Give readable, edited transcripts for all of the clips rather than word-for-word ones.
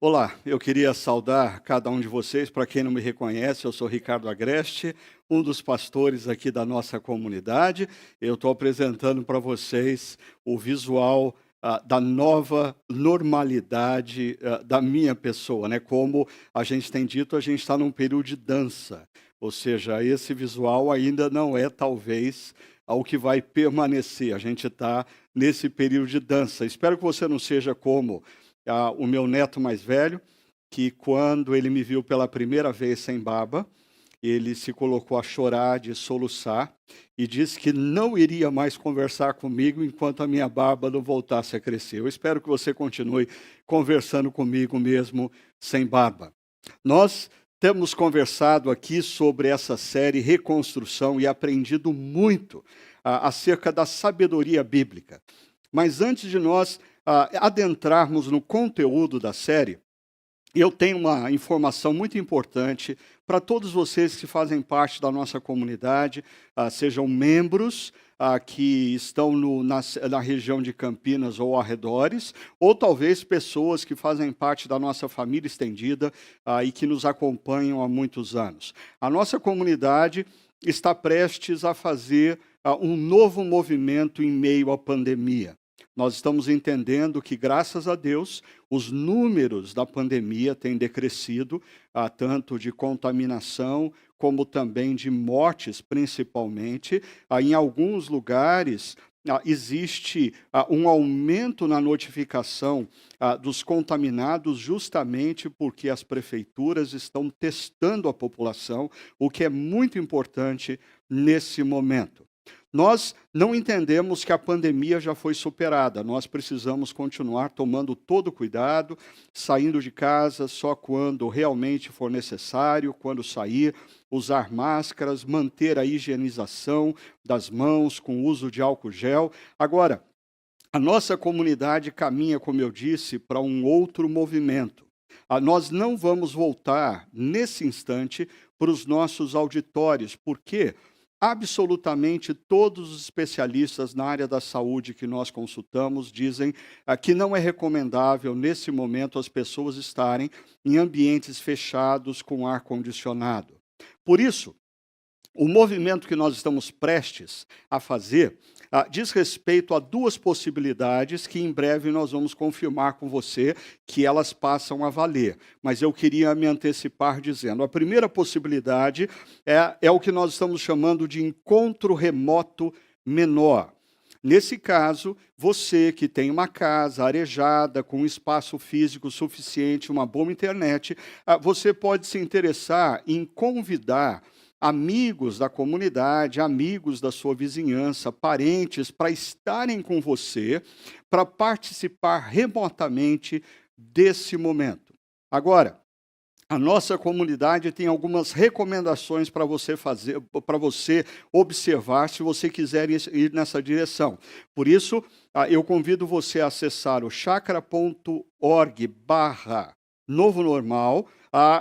Olá, eu queria saudar cada um de vocês. Para quem não me reconhece, eu sou Ricardo Agreste, um dos pastores aqui da nossa comunidade. Eu estou apresentando para vocês o visual da nova normalidade da minha pessoa, né? Como a gente tem dito, a gente está num período de dança, ou seja, esse visual ainda não é talvez o que vai permanecer. A gente está nesse período de dança. Espero que você não seja como o meu neto mais velho, que quando ele me viu pela primeira vez sem barba, ele se colocou a chorar, de soluçar, e disse que não iria mais conversar comigo enquanto a minha barba não voltasse a crescer. Eu espero que você continue conversando comigo mesmo sem barba. Nós temos conversado aqui sobre essa série Reconstrução e aprendido muito acerca da sabedoria bíblica. Mas antes de nós adentrarmos no conteúdo da série, eu tenho uma informação muito importante para todos vocês que fazem parte da nossa comunidade, sejam membros que estão na região de Campinas ou arredores, ou talvez pessoas que fazem parte da nossa família estendida e que nos acompanham há muitos anos. A nossa comunidade está prestes a fazer um novo movimento em meio à pandemia. Nós estamos entendendo que, graças a Deus, os números da pandemia têm decrescido, tanto de contaminação como também de mortes, principalmente. Em alguns lugares, existe um aumento na notificação dos contaminados, justamente porque as prefeituras estão testando a população, o que é muito importante nesse momento. Nós não entendemos que a pandemia já foi superada, nós precisamos continuar tomando todo o cuidado, saindo de casa só quando realmente for necessário, quando sair, usar máscaras, manter a higienização das mãos com o uso de álcool gel. Agora, a nossa comunidade caminha, como eu disse, para um outro movimento. Nós não vamos voltar, nesse instante, para os nossos auditórios, porque absolutamente todos os especialistas na área da saúde que nós consultamos dizem que não é recomendável, nesse momento, as pessoas estarem em ambientes fechados com ar-condicionado. Por isso, o movimento que nós estamos prestes a fazer diz respeito a duas possibilidades que em breve nós vamos confirmar com você que elas passam a valer. Mas eu queria me antecipar dizendo, a primeira possibilidade é o que nós estamos chamando de encontro remoto menor. Nesse caso, você que tem uma casa arejada, com um espaço físico suficiente, uma boa internet, você pode se interessar em convidar amigos da comunidade, amigos da sua vizinhança, parentes, para estarem com você, para participar remotamente desse momento. Agora, a nossa comunidade tem algumas recomendações para você fazer, para você observar, se você quiser ir nessa direção. Por isso, eu convido você a acessar o chakra.org/novo normal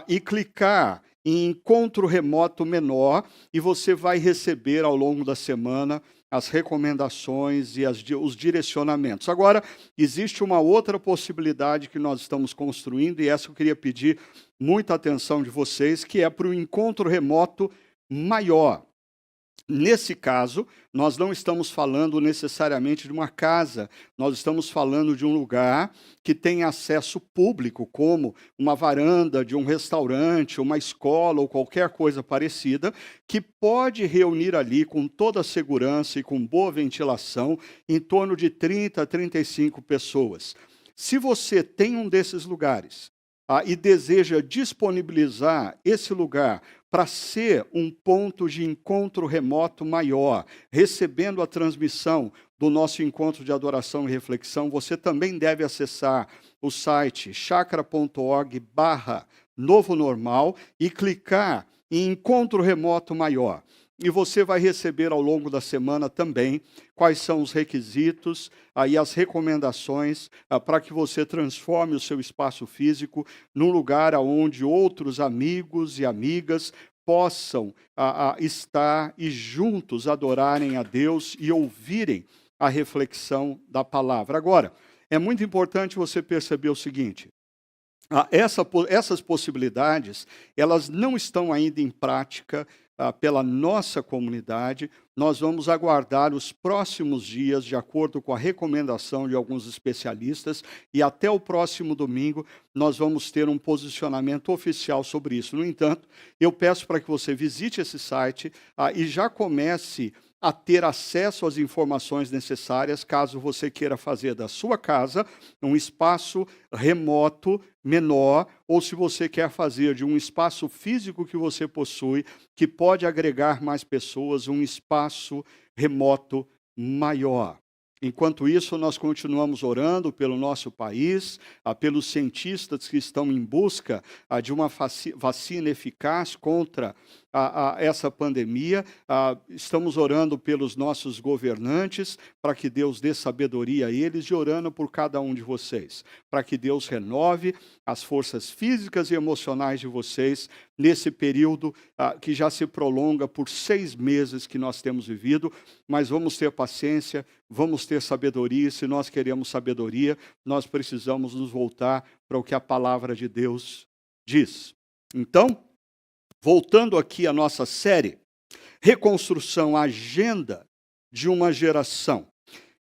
e clicar em encontro remoto menor, e você vai receber ao longo da semana as recomendações e os direcionamentos. Agora, existe uma outra possibilidade que nós estamos construindo, e essa eu queria pedir muita atenção de vocês, que é para o encontro remoto maior. Nesse caso, nós não estamos falando necessariamente de uma casa, nós estamos falando de um lugar que tem acesso público, como uma varanda de um restaurante, uma escola ou qualquer coisa parecida, que pode reunir ali com toda a segurança e com boa ventilação em torno de 30 a 35 pessoas. Se você tem um desses lugares e deseja disponibilizar esse lugar para ser um ponto de encontro remoto maior, recebendo a transmissão do nosso encontro de adoração e reflexão, você também deve acessar o site chakra.org/novo normal e clicar em encontro remoto maior. E você vai receber ao longo da semana também quais são os requisitos e as recomendações para que você transforme o seu espaço físico num lugar onde outros amigos e amigas possam estar e juntos adorarem a Deus e ouvirem a reflexão da palavra. Agora, é muito importante você perceber o seguinte: Essas possibilidades, elas não estão ainda em prática pela nossa comunidade. Nós vamos aguardar os próximos dias, de acordo com a recomendação de alguns especialistas, e até o próximo domingo nós vamos ter um posicionamento oficial sobre isso. No entanto, eu peço para que você visite esse site e já comece a ter acesso às informações necessárias, caso você queira fazer da sua casa um espaço remoto menor, ou se você quer fazer de um espaço físico que você possui, que pode agregar mais pessoas, um espaço remoto maior. Enquanto isso, nós continuamos orando pelo nosso país, pelos cientistas que estão em busca de uma vacina eficaz contra essa pandemia. Estamos orando pelos nossos governantes, para que Deus dê sabedoria a eles, e orando por cada um de vocês, para que Deus renove as forças físicas e emocionais de vocês nesse período que já se prolonga por 6 meses que nós temos vivido. Mas vamos ter paciência, vamos ter sabedoria, e se nós queremos sabedoria, nós precisamos nos voltar para o que a palavra de Deus diz. Então, voltando aqui à nossa série, Reconstrução, a agenda de uma geração.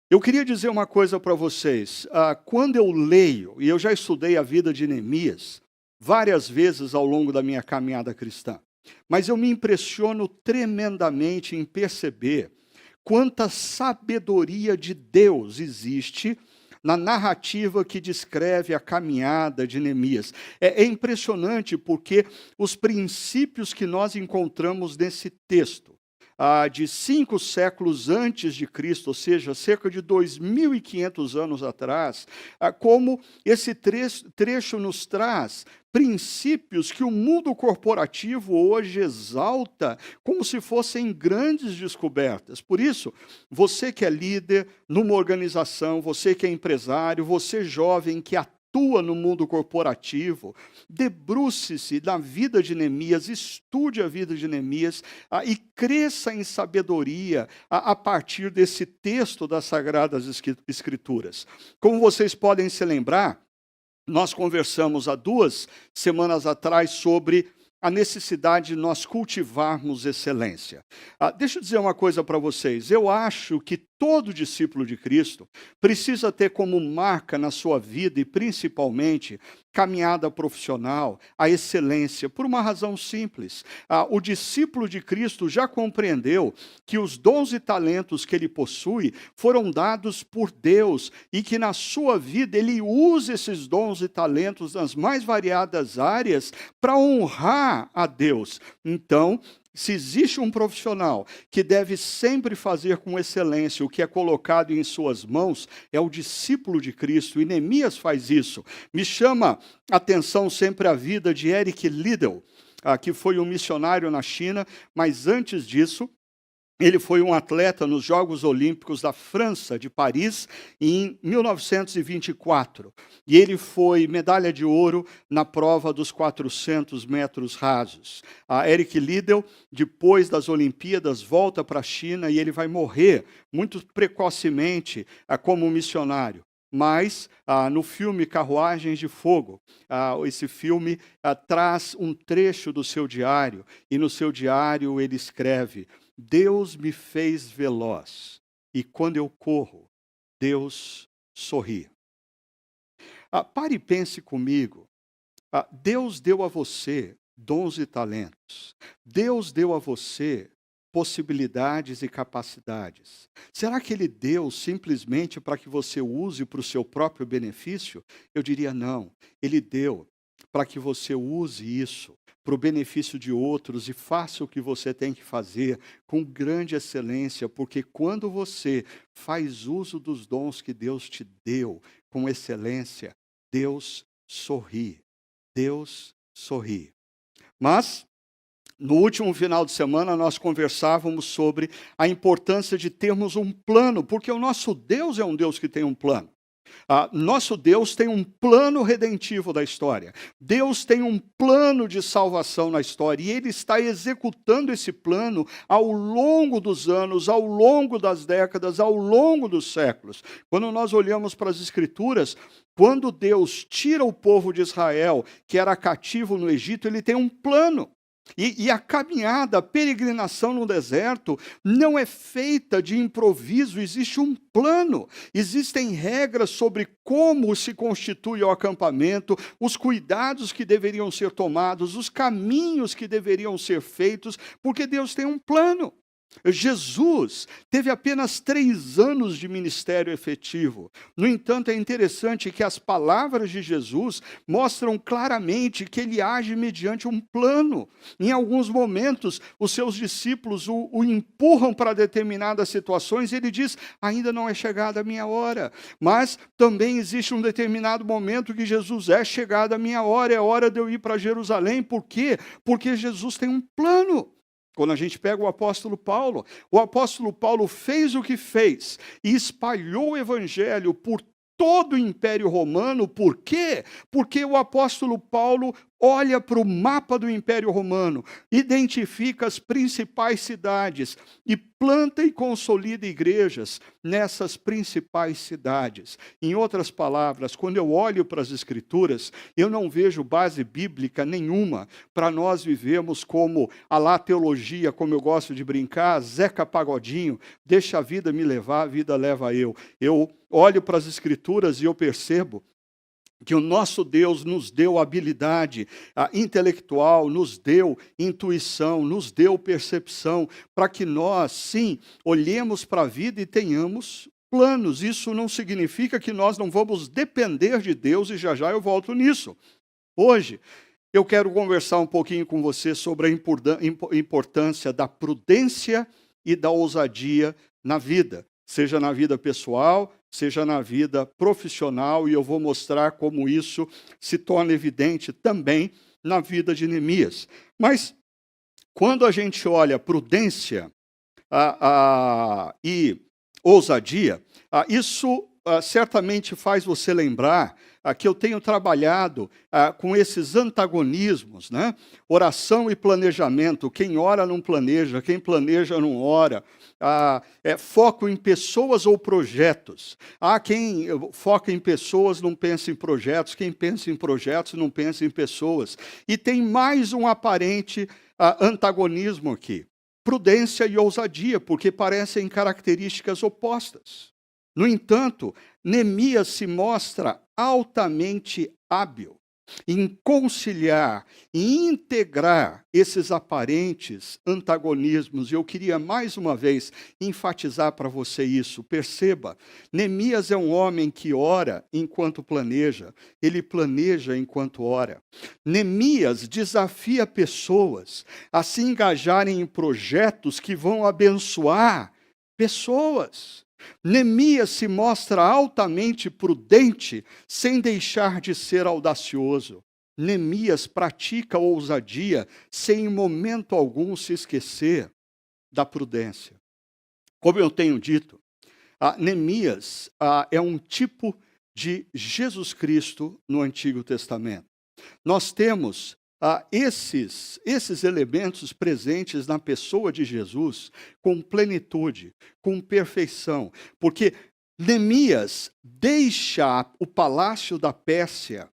Eu queria dizer uma coisa para vocês. Quando eu leio, e eu já estudei a vida de Neemias várias vezes ao longo da minha caminhada cristã, mas eu me impressiono tremendamente em perceber quanta sabedoria de Deus existe na narrativa que descreve a caminhada de Neemias. É impressionante porque os princípios que nós encontramos nesse texto, de 5 séculos antes de Cristo, ou seja, cerca de 2.500 anos atrás, como esse trecho nos traz princípios que o mundo corporativo hoje exalta como se fossem grandes descobertas. Por isso, você que é líder numa organização, você que é empresário, você jovem que atua no mundo corporativo, debruce-se na vida de Neemias, estude a vida de Neemias e cresça em sabedoria a partir desse texto das Sagradas Escrituras. Como vocês podem se lembrar, nós conversamos há 2 semanas atrás sobre a necessidade de nós cultivarmos excelência. Deixa eu dizer uma coisa para vocês. Eu acho que todo discípulo de Cristo precisa ter como marca na sua vida, e principalmente caminhada profissional, a excelência, por uma razão simples. O discípulo de Cristo já compreendeu que os dons e talentos que ele possui foram dados por Deus, e que na sua vida ele usa esses dons e talentos nas mais variadas áreas para honrar a Deus. Então, se existe um profissional que deve sempre fazer com excelência o que é colocado em suas mãos, é o discípulo de Cristo, e Neemias faz isso. Me chama a atenção sempre a vida de Eric Liddell, que foi um missionário na China, mas antes disso, ele foi um atleta nos Jogos Olímpicos da França, de Paris, em 1924. E ele foi medalha de ouro na prova dos 400 metros rasos. Eric Liddell, depois das Olimpíadas, volta para a China e ele vai morrer muito precocemente como missionário. Mas, no filme Carruagens de Fogo, esse filme traz um trecho do seu diário, e no seu diário ele escreve: Deus me fez veloz, e quando eu corro, Deus sorri. Pare e pense comigo. Deus deu a você dons e talentos. Deus deu a você possibilidades e capacidades. Será que Ele deu simplesmente para que você use para o seu próprio benefício? Eu diria não. Ele deu para que você use isso para o benefício de outros, e faça o que você tem que fazer com grande excelência, porque quando você faz uso dos dons que Deus te deu com excelência, Deus sorri. Deus sorri. Mas, no último final de semana, nós conversávamos sobre a importância de termos um plano, porque o nosso Deus é um Deus que tem um plano. Nosso Deus tem um plano redentivo da história. Deus tem um plano de salvação na história. E Ele está executando esse plano ao longo dos anos, ao longo das décadas, ao longo dos séculos. Quando nós olhamos para as Escrituras, quando Deus tira o povo de Israel, que era cativo no Egito, Ele tem um plano. E a caminhada, a peregrinação no deserto não é feita de improviso, existe um plano, existem regras sobre como se constitui o acampamento, os cuidados que deveriam ser tomados, os caminhos que deveriam ser feitos, porque Deus tem um plano. Jesus teve apenas 3 anos de ministério efetivo. No entanto, é interessante que as palavras de Jesus mostram claramente que ele age mediante um plano. Em alguns momentos, os seus discípulos o empurram para determinadas situações e ele diz, ainda não é chegada a minha hora. Mas também existe um determinado momento que Jesus é chegada a minha hora, é hora de eu ir para Jerusalém. Por quê? Porque Jesus tem um plano. Quando a gente pega o apóstolo Paulo fez o que fez e espalhou o evangelho por todo o Império Romano. Por quê? Porque o apóstolo Paulo olha para o mapa do Império Romano, identifica as principais cidades e planta e consolida igrejas nessas principais cidades. Em outras palavras, quando eu olho para as Escrituras, eu não vejo base bíblica nenhuma para nós vivermos como a lá teologia, como eu gosto de brincar, Zeca Pagodinho, deixa a vida me levar, a vida leva eu. Eu olho para as Escrituras e eu percebo que o nosso Deus nos deu habilidade intelectual, nos deu intuição, nos deu percepção, para que nós, sim, olhemos para a vida e tenhamos planos. Isso não significa que nós não vamos depender de Deus, e já eu volto nisso. Hoje, eu quero conversar um pouquinho com você sobre a importância da prudência e da ousadia na vida, seja na vida pessoal, seja na vida profissional, e eu vou mostrar como isso se torna evidente também na vida de Neemias. Mas, quando a gente olha prudência e ousadia, isso certamente faz você lembrar que eu tenho trabalhado com esses antagonismos, né? Oração e planejamento. Quem ora não planeja, quem planeja não ora. Foco em pessoas ou projetos. Quem foca em pessoas não pensa em projetos, quem pensa em projetos não pensa em pessoas. E tem mais um aparente antagonismo aqui. Prudência e ousadia, porque parecem características opostas. No entanto, Neemias se mostra altamente hábil em conciliar e integrar esses aparentes antagonismos. E eu queria mais uma vez enfatizar para você isso. Perceba, Neemias é um homem que ora enquanto planeja, ele planeja enquanto ora. Neemias desafia pessoas a se engajarem em projetos que vão abençoar pessoas. Neemias se mostra altamente prudente, sem deixar de ser audacioso. Neemias pratica ousadia, sem em momento algum se esquecer da prudência. Como eu tenho dito, Neemias é um tipo de Jesus Cristo no Antigo Testamento. Nós temos esses elementos presentes na pessoa de Jesus com plenitude, com perfeição, porque Neemias deixa o palácio da Pérsia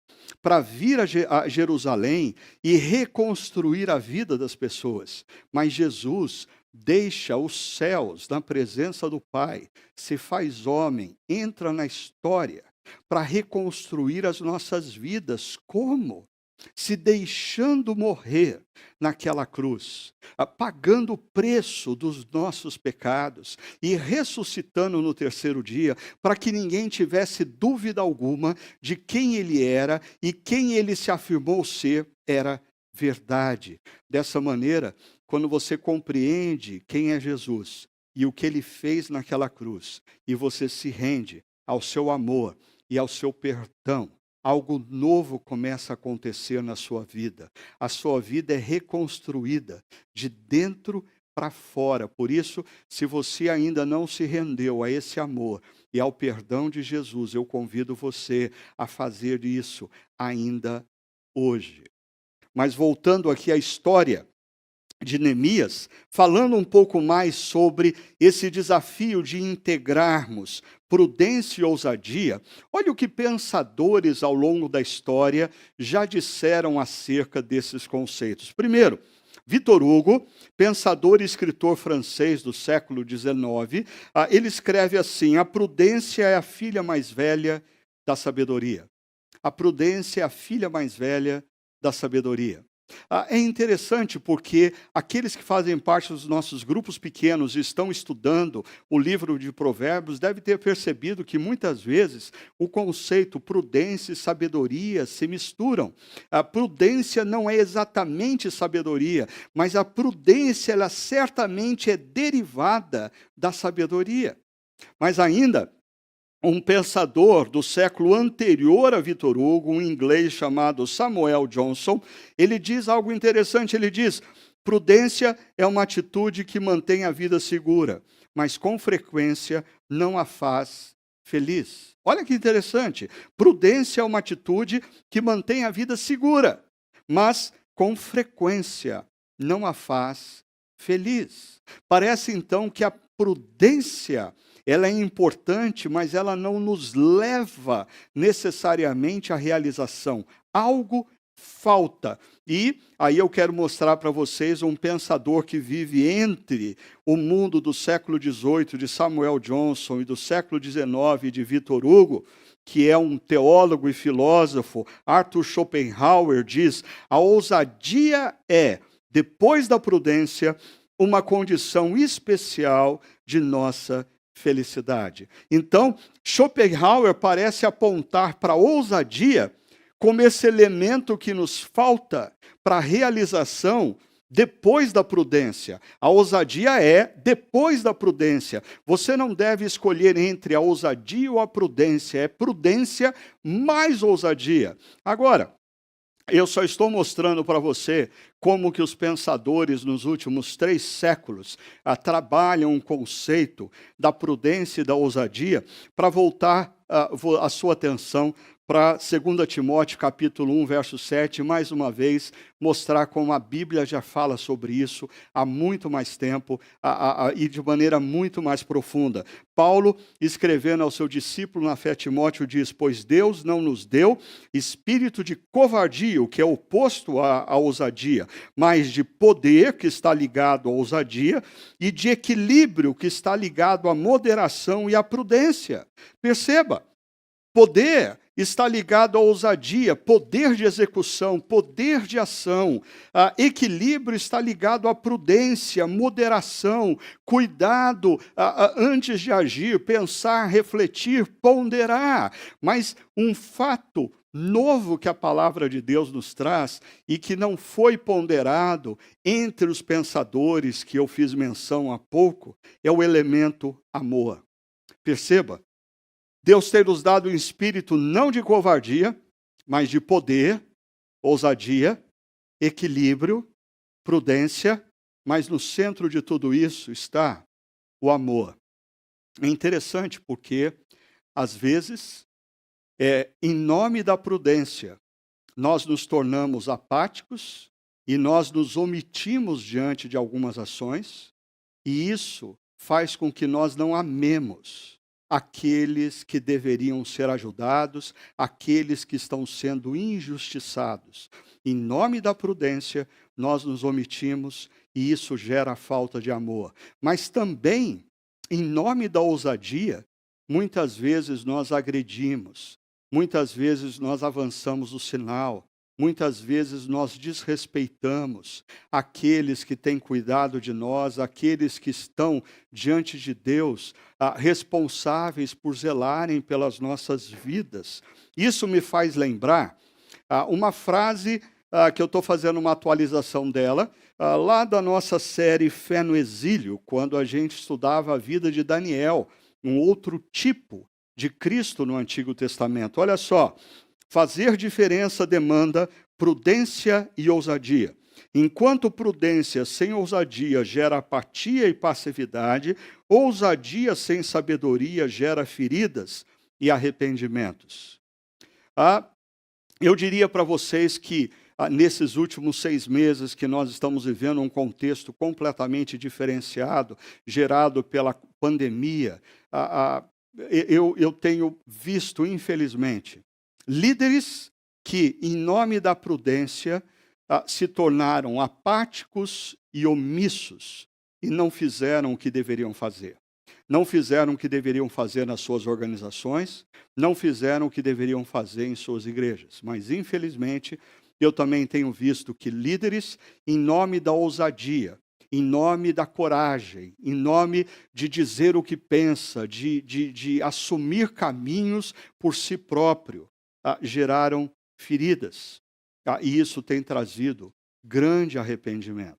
para vir a Jerusalém e reconstruir a vida das pessoas, mas Jesus deixa os céus na presença do Pai, se faz homem, entra na história para reconstruir as nossas vidas. Como? Se deixando morrer naquela cruz, pagando o preço dos nossos pecados e ressuscitando no 3º dia, para que ninguém tivesse dúvida alguma de quem ele era e quem ele se afirmou ser era verdade. Dessa maneira, quando você compreende quem é Jesus e o que ele fez naquela cruz, e você se rende ao seu amor e ao seu perdão, algo novo começa a acontecer na sua vida. A sua vida é reconstruída de dentro para fora. Por isso, se você ainda não se rendeu a esse amor e ao perdão de Jesus, eu convido você a fazer isso ainda hoje. Mas voltando aqui à história de Neemias, falando um pouco mais sobre esse desafio de integrarmos prudência e ousadia, olha o que pensadores ao longo da história já disseram acerca desses conceitos. Primeiro, Victor Hugo, pensador e escritor francês do século XIX, ele escreve assim: a prudência é a filha mais velha da sabedoria. A prudência é a filha mais velha da sabedoria. É interessante porque aqueles que fazem parte dos nossos grupos pequenos e estão estudando o livro de Provérbios devem ter percebido que muitas vezes o conceito prudência e sabedoria se misturam. A prudência não é exatamente sabedoria, mas a prudência ela certamente é derivada da sabedoria. Mas ainda, um pensador do século anterior a Victor Hugo, um inglês chamado Samuel Johnson, ele diz algo interessante, ele diz: prudência é uma atitude que mantém a vida segura, mas com frequência não a faz feliz. Olha que interessante, prudência é uma atitude que mantém a vida segura, mas com frequência não a faz feliz. Parece então que a prudência ela é importante, mas ela não nos leva necessariamente à realização. Algo falta. E aí eu quero mostrar para vocês um pensador que vive entre o mundo do século XVIII, de Samuel Johnson, e do século XIX, de Victor Hugo, que é um teólogo e filósofo. Arthur Schopenhauer diz: a ousadia é, depois da prudência, uma condição especial de nossa felicidade. Então, Schopenhauer parece apontar para a ousadia como esse elemento que nos falta para a realização depois da prudência. A ousadia é depois da prudência. Você não deve escolher entre a ousadia ou a prudência. É prudência mais ousadia. Agora, eu só estou mostrando para você como que os pensadores nos últimos 3 séculos trabalham o conceito da prudência e da ousadia para voltar a sua atenção para 2 Timóteo capítulo 1, verso 7, mais uma vez, mostrar como a Bíblia já fala sobre isso há muito mais tempo e de maneira muito mais profunda. Paulo, escrevendo ao seu discípulo na fé Timóteo, diz: pois Deus não nos deu espírito de covardia, o que é oposto à ousadia, mas de poder, que está ligado à ousadia, e de equilíbrio, que está ligado à moderação e à prudência. Perceba, poder está ligado à ousadia, poder de execução, poder de ação. Equilíbrio está ligado à prudência, moderação, cuidado antes de agir, pensar, refletir, ponderar. Mas um fato novo que a palavra de Deus nos traz e que não foi ponderado entre os pensadores que eu fiz menção há pouco é o elemento amor. Perceba, Deus tem nos dado um espírito não de covardia, mas de poder, ousadia, equilíbrio, prudência, mas no centro de tudo isso está o amor. É interessante porque, às vezes, em nome da prudência, nós nos tornamos apáticos e nós nos omitimos diante de algumas ações, e isso faz com que nós não amemos aqueles que deveriam ser ajudados, aqueles que estão sendo injustiçados. Em nome da prudência, nós nos omitimos e isso gera falta de amor. Mas também, em nome da ousadia, muitas vezes nós agredimos, muitas vezes nós avançamos o sinal, muitas vezes nós desrespeitamos aqueles que têm cuidado de nós, aqueles que estão diante de Deus, responsáveis por zelarem pelas nossas vidas. Isso me faz lembrar uma frase que eu estou fazendo uma atualização dela, lá da nossa série Fé no Exílio, quando a gente estudava a vida de Daniel, um outro tipo de Cristo no Antigo Testamento. Olha só. Fazer diferença demanda prudência e ousadia. Enquanto prudência sem ousadia gera apatia e passividade, ousadia sem sabedoria gera feridas e arrependimentos. Eu diria para vocês que nesses últimos 6 meses que nós estamos vivendo um contexto completamente diferenciado, gerado pela pandemia, eu tenho visto, infelizmente, líderes que, em nome da prudência, se tornaram apáticos e omissos e não fizeram o que deveriam fazer. Não fizeram o que deveriam fazer nas suas organizações, não fizeram o que deveriam fazer em suas igrejas. Mas, infelizmente, eu também tenho visto que líderes, em nome da ousadia, em nome da coragem, em nome de dizer o que pensa, de assumir caminhos por si próprio, geraram feridas. E isso tem trazido grande arrependimento.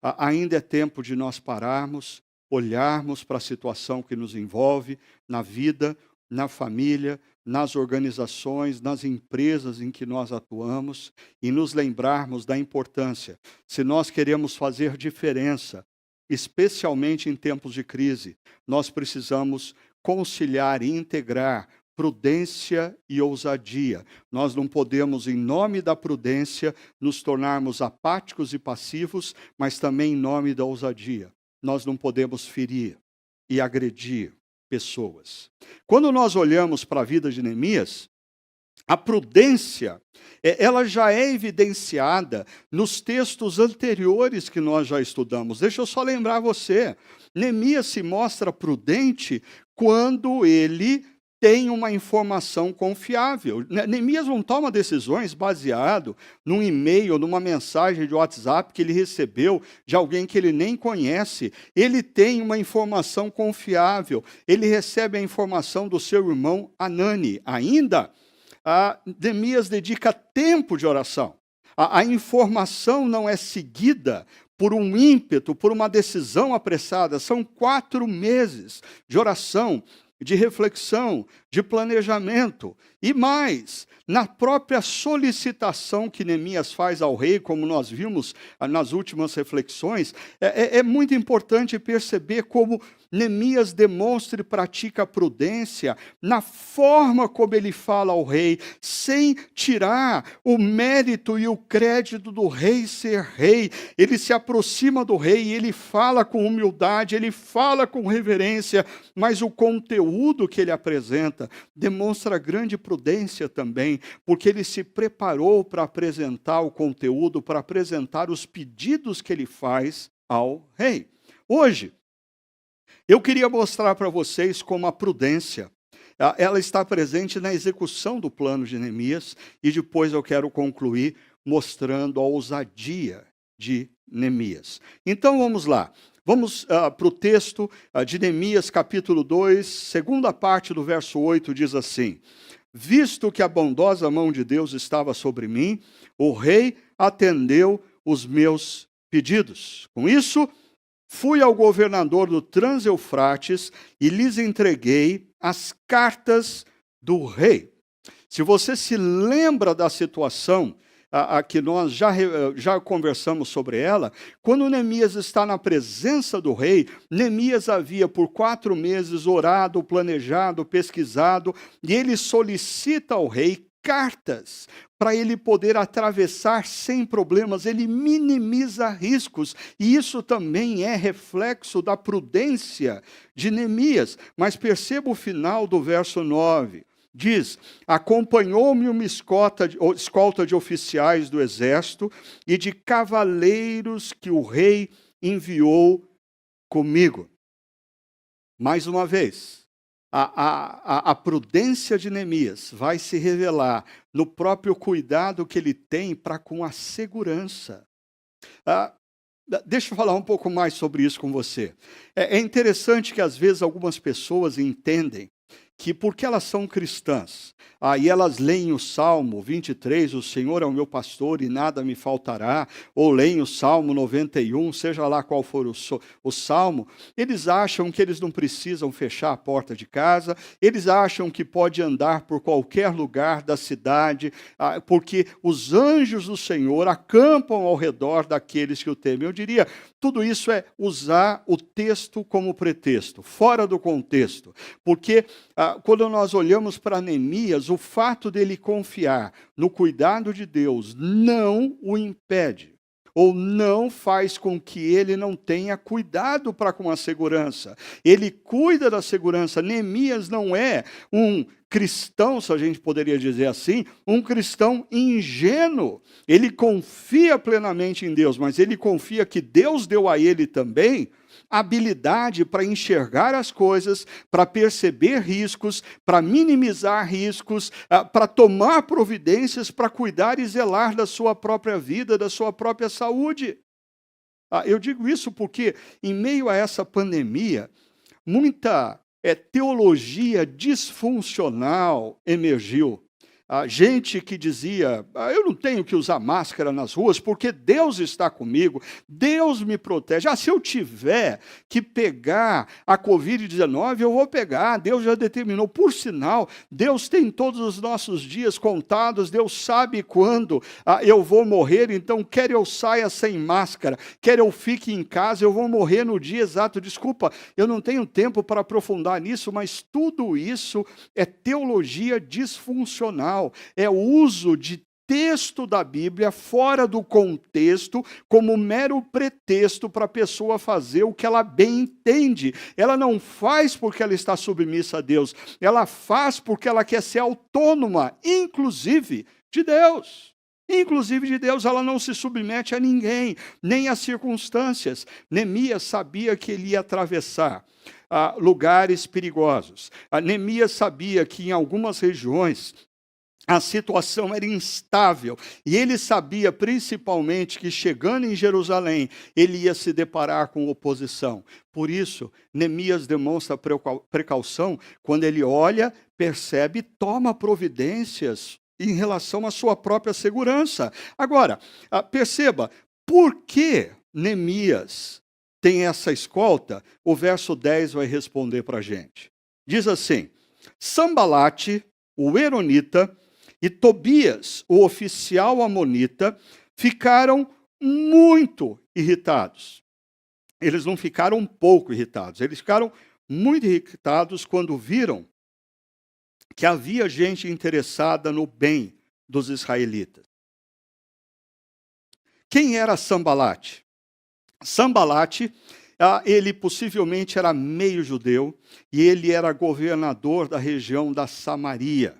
Ainda é tempo de nós pararmos, olharmos para a situação que nos envolve na vida, na família, nas organizações, nas empresas em que nós atuamos e nos lembrarmos da importância. Se nós queremos fazer diferença, especialmente em tempos de crise, nós precisamos conciliar e integrar prudência e ousadia. Nós não podemos, em nome da prudência, nos tornarmos apáticos e passivos, mas também em nome da ousadia. Nós não podemos ferir e agredir pessoas. Quando nós olhamos para a vida de Neemias, a prudência, ela já é evidenciada nos textos anteriores que nós já estudamos. Deixa eu só lembrar você, Neemias se mostra prudente quando ele tem uma informação confiável. Neemias não toma decisões baseado num e-mail, numa mensagem de WhatsApp que ele recebeu de alguém que ele nem conhece. Ele tem uma informação confiável. Ele recebe a informação do seu irmão Hanani. Ainda, Neemias dedica tempo de oração. A informação não é seguida por um ímpeto, por uma decisão apressada. São 4 meses de oração, de reflexão, de planejamento. E mais, na própria solicitação que Neemias faz ao rei, como nós vimos nas últimas reflexões, é muito importante perceber como Neemias demonstra e pratica a prudência na forma como ele fala ao rei, sem tirar o mérito e o crédito do rei ser rei. Ele se aproxima do rei e ele fala com humildade, ele fala com reverência, mas o conteúdo que ele apresenta demonstra grande prudência também, porque ele se preparou para apresentar o conteúdo, para apresentar os pedidos que ele faz ao rei. Hoje, eu queria mostrar para vocês como a prudência, ela está presente na execução do plano de Neemias, e depois eu quero concluir mostrando a ousadia de Neemias. Então vamos lá, vamos para o texto de Neemias capítulo 2, segunda parte do verso 8, diz assim: visto que a bondosa mão de Deus estava sobre mim, o rei atendeu os meus pedidos. Com isso, fui ao governador do Trans-Eufrates e lhes entreguei as cartas do rei. Se você se lembra da situação que nós já conversamos sobre ela, quando Neemias está na presença do rei, Neemias havia por 4 meses orado, planejado, pesquisado, e ele solicita ao rei cartas para ele poder atravessar sem problemas. Ele minimiza riscos, e isso também é reflexo da prudência de Neemias. Mas perceba o final do verso 9. Diz: acompanhou-me uma escolta de oficiais do exército e de cavaleiros que o rei enviou comigo. Mais uma vez, a prudência de Neemias vai se revelar no próprio cuidado que ele tem para com a segurança. Deixa eu falar um pouco mais sobre isso com você. É interessante que às vezes algumas pessoas entendem que porque elas são cristãs, aí elas leem o Salmo 23, o Senhor é o meu pastor e nada me faltará, ou leem o Salmo 91, seja lá qual for o Salmo, eles acham que eles não precisam fechar a porta de casa, eles acham que pode andar por qualquer lugar da cidade, porque os anjos do Senhor acampam ao redor daqueles que o temem. Eu diria, tudo isso é usar o texto como pretexto, fora do contexto, porque quando nós olhamos para Neemias, o fato dele confiar no cuidado de Deus não o impede, ou não faz com que ele não tenha cuidado para com a segurança. Ele cuida da segurança. Neemias não é um cristão, se a gente poderia dizer assim, um cristão ingênuo. Ele confia plenamente em Deus, mas ele confia que Deus deu a ele também habilidade para enxergar as coisas, para perceber riscos, para minimizar riscos, para tomar providências, para cuidar e zelar da sua própria vida, da sua própria saúde. Eu digo isso porque, em meio a essa pandemia, muita teologia disfuncional emergiu. Gente que dizia, eu não tenho que usar máscara nas ruas porque Deus está comigo, Deus me protege. Se eu tiver que pegar a Covid-19, eu vou pegar, Deus já determinou. Por sinal, Deus tem todos os nossos dias contados, Deus sabe quando eu vou morrer, então quer eu saia sem máscara, quer eu fique em casa, eu vou morrer no dia exato. Desculpa, eu não tenho tempo para aprofundar nisso, mas tudo isso é teologia disfuncional. É o uso de texto da Bíblia fora do contexto como mero pretexto para a pessoa fazer o que ela bem entende. Ela não faz porque ela está submissa a Deus, ela faz porque ela quer ser autônoma, inclusive de Deus. Inclusive de Deus, ela não se submete a ninguém, nem às circunstâncias. Neemias sabia que ele ia atravessar lugares perigosos. Neemias sabia que em algumas regiões a situação era instável, e ele sabia principalmente que chegando em Jerusalém, ele ia se deparar com oposição. Por isso, Neemias demonstra precaução quando ele olha, percebe, toma providências em relação à sua própria segurança. Agora, perceba, por que Neemias tem essa escolta? O verso 10 vai responder para a gente. Diz assim, Sambalate, o Eronita, e Tobias, o oficial amonita, ficaram muito irritados. Eles não ficaram pouco irritados, eles ficaram muito irritados quando viram que havia gente interessada no bem dos israelitas. Quem era Sambalate? Sambalate, ele possivelmente era meio judeu, e ele era governador da região da Samaria.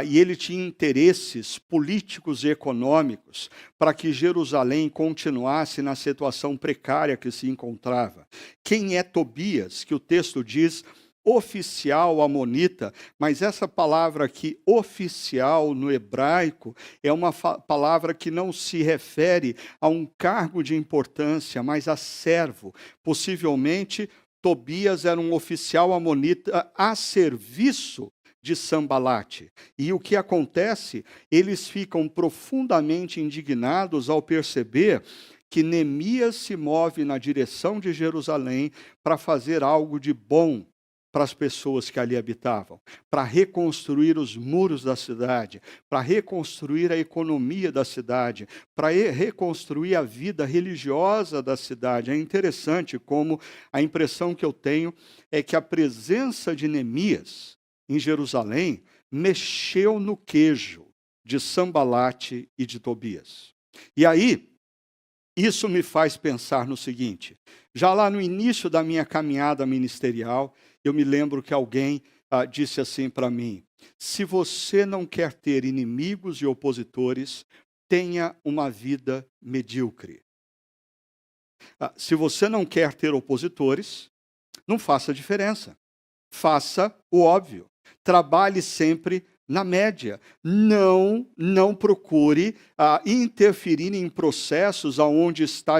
E ele tinha interesses políticos e econômicos para que Jerusalém continuasse na situação precária que se encontrava. Quem é Tobias, que o texto diz oficial amonita, mas essa palavra aqui, oficial, no hebraico, é uma palavra que não se refere a um cargo de importância, mas a servo. Possivelmente, Tobias era um oficial amonita a serviço de Sambalate. E o que acontece? Eles ficam profundamente indignados ao perceber que Neemias se move na direção de Jerusalém para fazer algo de bom para as pessoas que ali habitavam, para reconstruir os muros da cidade, para reconstruir a economia da cidade, para reconstruir a vida religiosa da cidade. É interessante como a impressão que eu tenho é que a presença de Neemias em Jerusalém, mexeu no queijo de Sambalate e de Tobias. E aí, isso me faz pensar no seguinte, já lá no início da minha caminhada ministerial, eu me lembro que alguém disse assim para mim, se você não quer ter inimigos e opositores, tenha uma vida medíocre. Se você não quer ter opositores, não faça diferença. Faça o óbvio. Trabalhe sempre na média. Não procure interferir em processos aonde está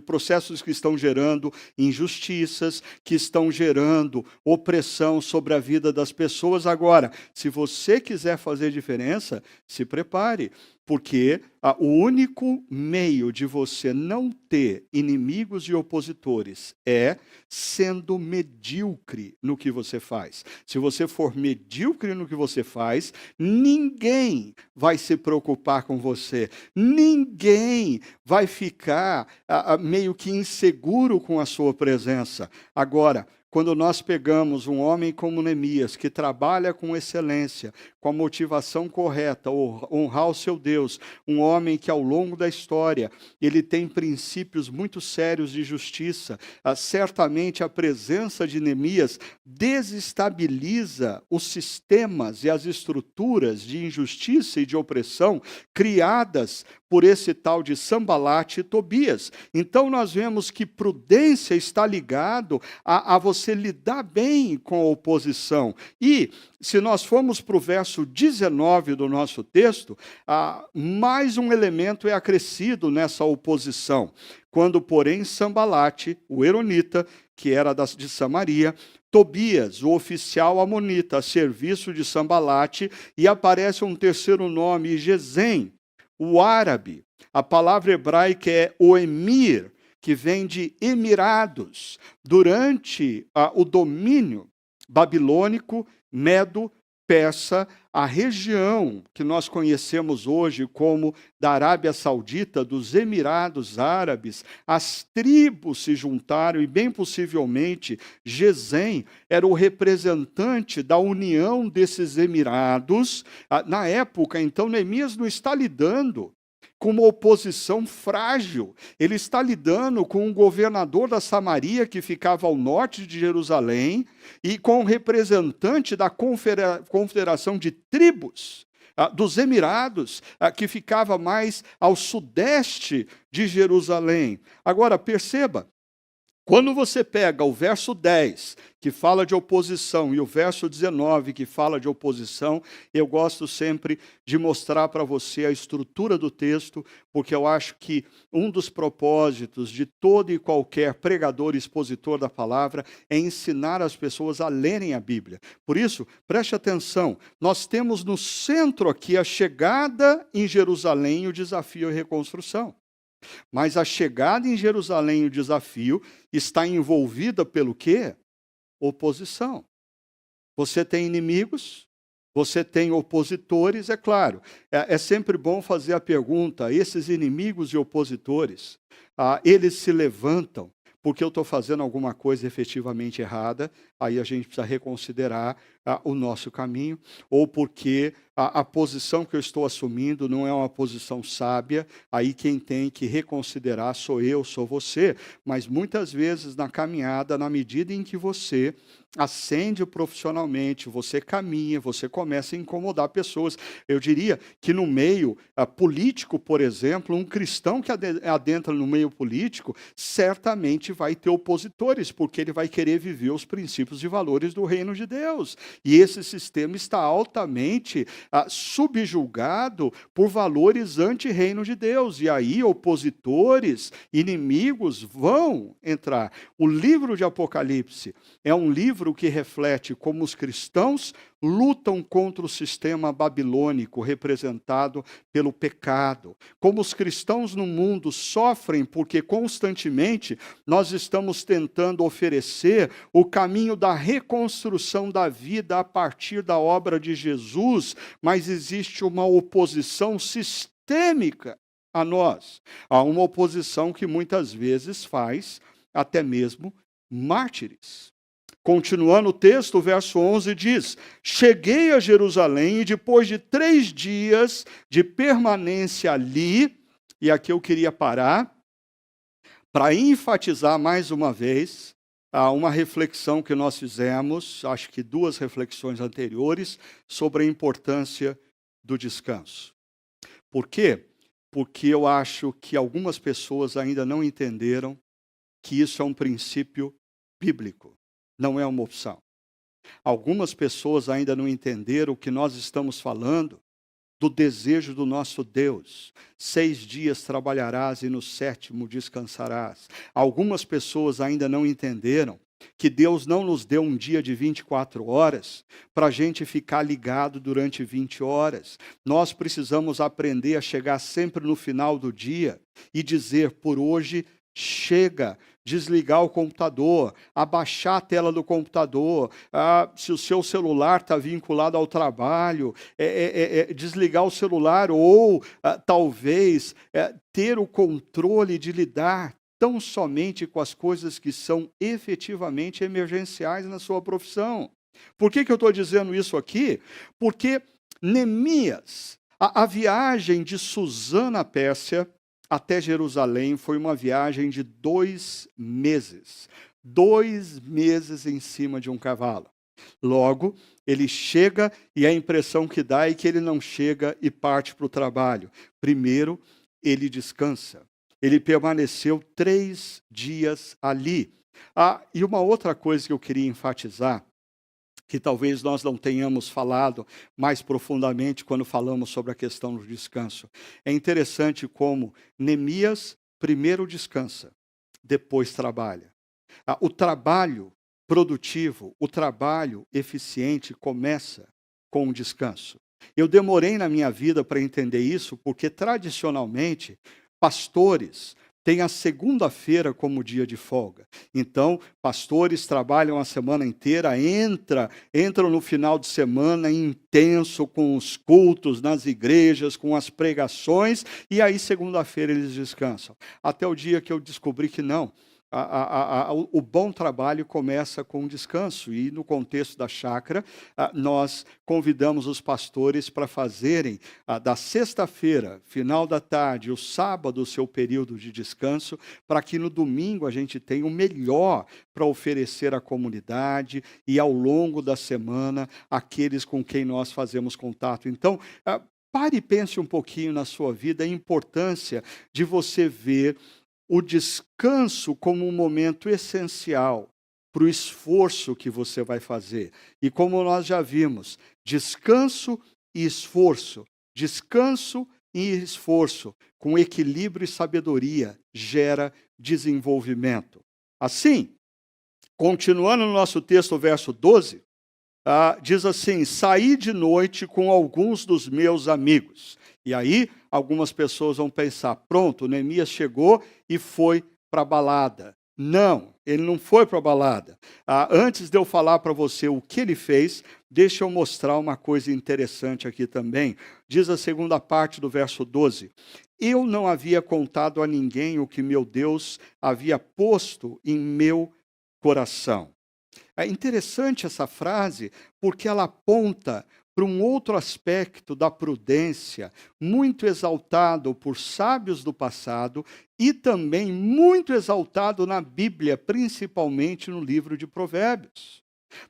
processos que estão gerando injustiças, que estão gerando opressão sobre a vida das pessoas. Agora, se você quiser fazer diferença, se prepare, porque o único meio de você não ter inimigos e opositores é sendo medíocre no que você faz. Se você for medíocre no que você faz, ninguém vai se preocupar com você, ninguém vai ficar meio que inseguro com a sua presença. Agora, quando nós pegamos um homem como Neemias, que trabalha com excelência, com a motivação correta, honrar o seu Deus, um homem que ao longo da história, ele tem princípios muito sérios de justiça, certamente a presença de Neemias desestabiliza os sistemas e as estruturas de injustiça e de opressão criadas por esse tal de Sambalate e Tobias. Então nós vemos que prudência está ligado a você lidar bem com a oposição. E se nós formos para o verso 19 do nosso texto, mais um elemento é acrescido nessa oposição. Quando, porém, Sambalate, o Eronita, que era de Samaria, Tobias, o oficial amonita, a serviço de Sambalate, e aparece um terceiro nome, Gesem, o árabe. A palavra hebraica é o emir, que vem de Emirados. Durante o domínio babilônico, medo-persa, a região que nós conhecemos hoje como da Arábia Saudita, dos Emirados Árabes, as tribos se juntaram e, bem possivelmente, Gesem era o representante da união desses Emirados. Na época, então, Neemias não está lidando com uma oposição frágil. Ele está lidando com um governador da Samaria, que ficava ao norte de Jerusalém, e com um representante da confederação de tribos dos Emirados, que ficava mais ao sudeste de Jerusalém. Agora, perceba, quando você pega o verso 10, que fala de oposição, e o verso 19, que fala de oposição, eu gosto sempre de mostrar para você a estrutura do texto, porque eu acho que um dos propósitos de todo e qualquer pregador e expositor da palavra é ensinar as pessoas a lerem a Bíblia. Por isso, preste atenção, nós temos no centro aqui a chegada em Jerusalém, o desafio e a reconstrução. Mas a chegada em Jerusalém, o desafio, está envolvida pelo quê? Oposição. Você tem inimigos, você tem opositores, é claro. É sempre bom fazer a pergunta, esses inimigos e opositores, eles se levantam porque eu estou fazendo alguma coisa efetivamente errada, aí a gente precisa reconsiderar o nosso caminho, ou porque a posição que eu estou assumindo não é uma posição sábia, aí quem tem que reconsiderar sou eu, sou você. Mas muitas vezes na caminhada, na medida em que você ascende profissionalmente, você caminha, você começa a incomodar pessoas. Eu diria que no meio político, por exemplo, um cristão que adentra no meio político, certamente vai ter opositores, porque ele vai querer viver os princípios e valores do reino de Deus. E esse sistema está altamente subjugado por valores anti-reino de Deus. E aí opositores, inimigos vão entrar. O livro de Apocalipse é um livro que reflete como os cristãos lutam contra o sistema babilônico representado pelo pecado. Como os cristãos no mundo sofrem porque constantemente nós estamos tentando oferecer o caminho da reconstrução da vida a partir da obra de Jesus, mas existe uma oposição sistêmica a nós. Há uma oposição que muitas vezes faz até mesmo mártires. Continuando o texto, o verso 11 diz: cheguei a Jerusalém e depois de 3 dias de permanência ali, e aqui eu queria parar, para enfatizar mais uma vez uma reflexão que nós fizemos, acho que 2 reflexões anteriores, sobre a importância do descanso. Por quê? Porque eu acho que algumas pessoas ainda não entenderam que isso é um princípio bíblico. Não é uma opção. Algumas pessoas ainda não entenderam o que nós estamos falando do desejo do nosso Deus. 6 dias trabalharás e no 7º descansarás. Algumas pessoas ainda não entenderam que Deus não nos deu um dia de 24 horas para a gente ficar ligado durante 20 horas. Nós precisamos aprender a chegar sempre no final do dia e dizer: por hoje chega, desligar o computador, abaixar a tela do computador, se o seu celular está vinculado ao trabalho, desligar o celular ou talvez ter o controle de lidar tão somente com as coisas que são efetivamente emergenciais na sua profissão. Por que eu estou dizendo isso aqui? Porque Neemias, a viagem de Susã, Pérsia, até Jerusalém foi uma viagem de 2 meses. 2 meses em cima de um cavalo. Logo, ele chega e a impressão que dá é que ele não chega e parte para o trabalho. Primeiro, ele descansa. Ele permaneceu 3 dias ali. E uma outra coisa que eu queria enfatizar, que talvez nós não tenhamos falado mais profundamente quando falamos sobre a questão do descanso. É interessante como Neemias primeiro descansa, depois trabalha. O trabalho produtivo, o trabalho eficiente começa com o descanso. Eu demorei na minha vida para entender isso, porque tradicionalmente pastores têm a segunda-feira como dia de folga. Então, pastores trabalham a semana inteira, entram no final de semana intenso com os cultos nas igrejas, com as pregações, e aí segunda-feira eles descansam. Até o dia que eu descobri que não. O bom trabalho começa com um descanso, e no contexto da chácara, nós convidamos os pastores para fazerem da sexta-feira, final da tarde, o sábado, o seu período de descanso, para que no domingo a gente tenha o melhor para oferecer à comunidade e ao longo da semana aqueles com quem nós fazemos contato. Então, pare e pense um pouquinho na sua vida a importância de você ver o descanso como um momento essencial para o esforço que você vai fazer. E como nós já vimos, descanso e esforço, com equilíbrio e sabedoria, gera desenvolvimento. Assim, continuando no nosso texto, verso 12, diz assim: saí de noite com alguns dos meus amigos. E aí, algumas pessoas vão pensar: pronto, Neemias chegou e foi para a balada. Não, ele não foi para a balada. Antes de eu falar para você o que ele fez, deixa eu mostrar uma coisa interessante aqui também. Diz a segunda parte do verso 12: eu não havia contado a ninguém o que meu Deus havia posto em meu coração. É interessante essa frase, porque ela aponta para um outro aspecto da prudência, muito exaltado por sábios do passado e também muito exaltado na Bíblia, principalmente no livro de Provérbios.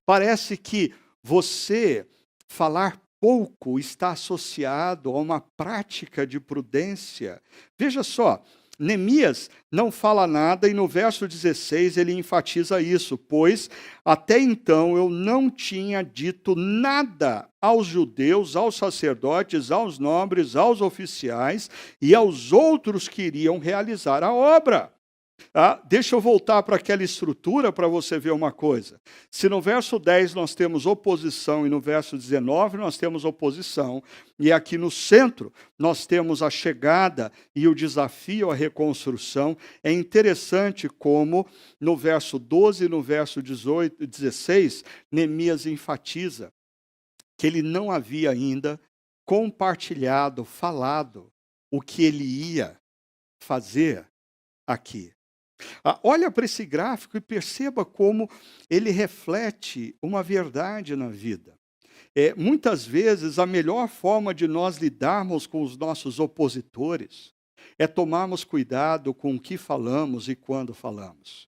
Parece que você falar pouco está associado a uma prática de prudência. Veja só, Neemias não fala nada e no verso 16 ele enfatiza isso: pois até então eu não tinha dito nada aos judeus, aos sacerdotes, aos nobres, aos oficiais e aos outros que iriam realizar a obra. Deixa eu voltar para aquela estrutura para você ver uma coisa. Se no verso 10 nós temos oposição e no verso 19 nós temos oposição, e aqui no centro nós temos a chegada e o desafio à reconstrução, é interessante como no verso 12 e no verso 16, Neemias enfatiza que ele não havia ainda compartilhado, falado o que ele ia fazer aqui. Olha para esse gráfico e perceba como ele reflete uma verdade na vida. Muitas vezes, a melhor forma de nós lidarmos com os nossos opositores é tomarmos cuidado com o que falamos e quando falamos.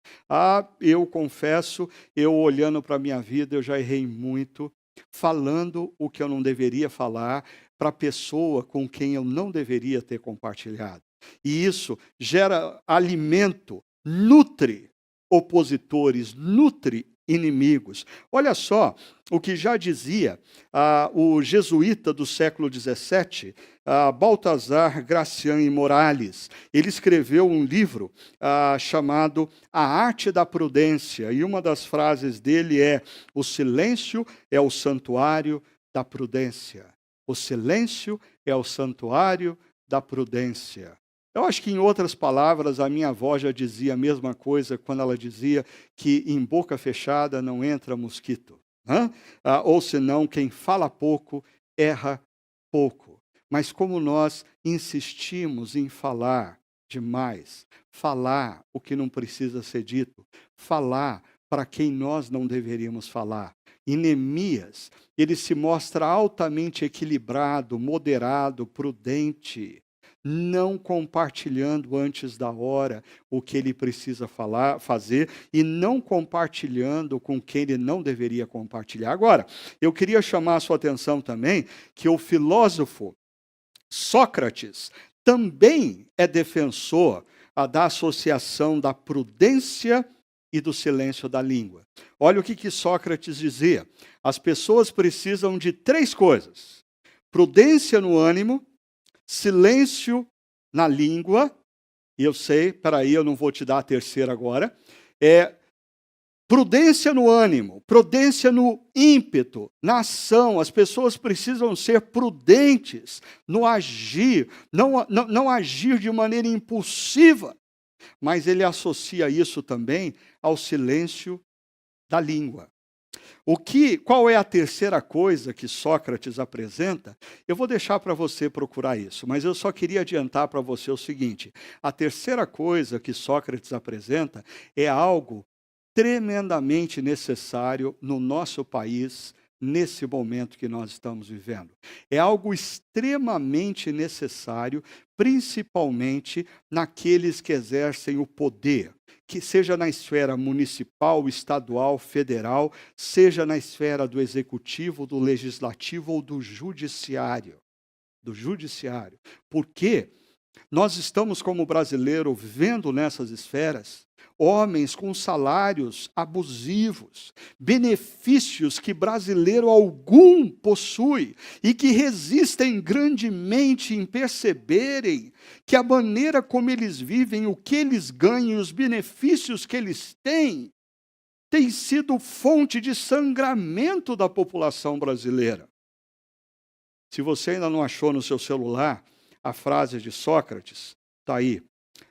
Eu confesso, eu olhando para a minha vida, eu já errei muito, falando o que eu não deveria falar para a pessoa com quem eu não deveria ter compartilhado. E isso gera alimento, nutre opositores, nutre inimigos. Olha só o que já dizia o jesuíta do século XVII, Baltazar Gracián y Morales. Ele escreveu um livro chamado A Arte da Prudência, e uma das frases dele é: o silêncio é o santuário da prudência. O silêncio é o santuário da prudência. Eu acho que, em outras palavras, a minha avó já dizia a mesma coisa quando ela dizia que em boca fechada não entra mosquito. Ou senão, quem fala pouco, erra pouco. Mas como nós insistimos em falar demais, falar o que não precisa ser dito, falar para quem nós não deveríamos falar. Em Neemias, ele se mostra altamente equilibrado, moderado, prudente, não compartilhando antes da hora o que ele precisa fazer e não compartilhando com quem ele não deveria compartilhar. Agora, eu queria chamar a sua atenção também que o filósofo Sócrates também é defensor da associação da prudência e do silêncio da língua. Olha o que Sócrates dizia: as pessoas precisam de 3 coisas: prudência no ânimo, silêncio na língua, e eu sei, peraí, eu não vou te dar a terceira agora, prudência no ânimo, prudência no ímpeto, na ação. As pessoas precisam ser prudentes no agir, não agir de maneira impulsiva, mas ele associa isso também ao silêncio da língua. Qual é a terceira coisa que Sócrates apresenta? Eu vou deixar para você procurar isso, mas eu só queria adiantar para você o seguinte: a terceira coisa que Sócrates apresenta é algo tremendamente necessário no nosso país, nesse momento que nós estamos vivendo. É algo extremamente necessário, principalmente naqueles que exercem o poder, que seja na esfera municipal, estadual, federal, seja na esfera do executivo, do legislativo ou do judiciário. Porque nós estamos, como brasileiro, vendo nessas esferas homens com salários abusivos, benefícios que brasileiro algum possui e que resistem grandemente em perceberem que a maneira como eles vivem, o que eles ganham, os benefícios que eles têm, tem sido fonte de sangramento da população brasileira. Se você ainda não achou no seu celular a frase de Sócrates, está aí.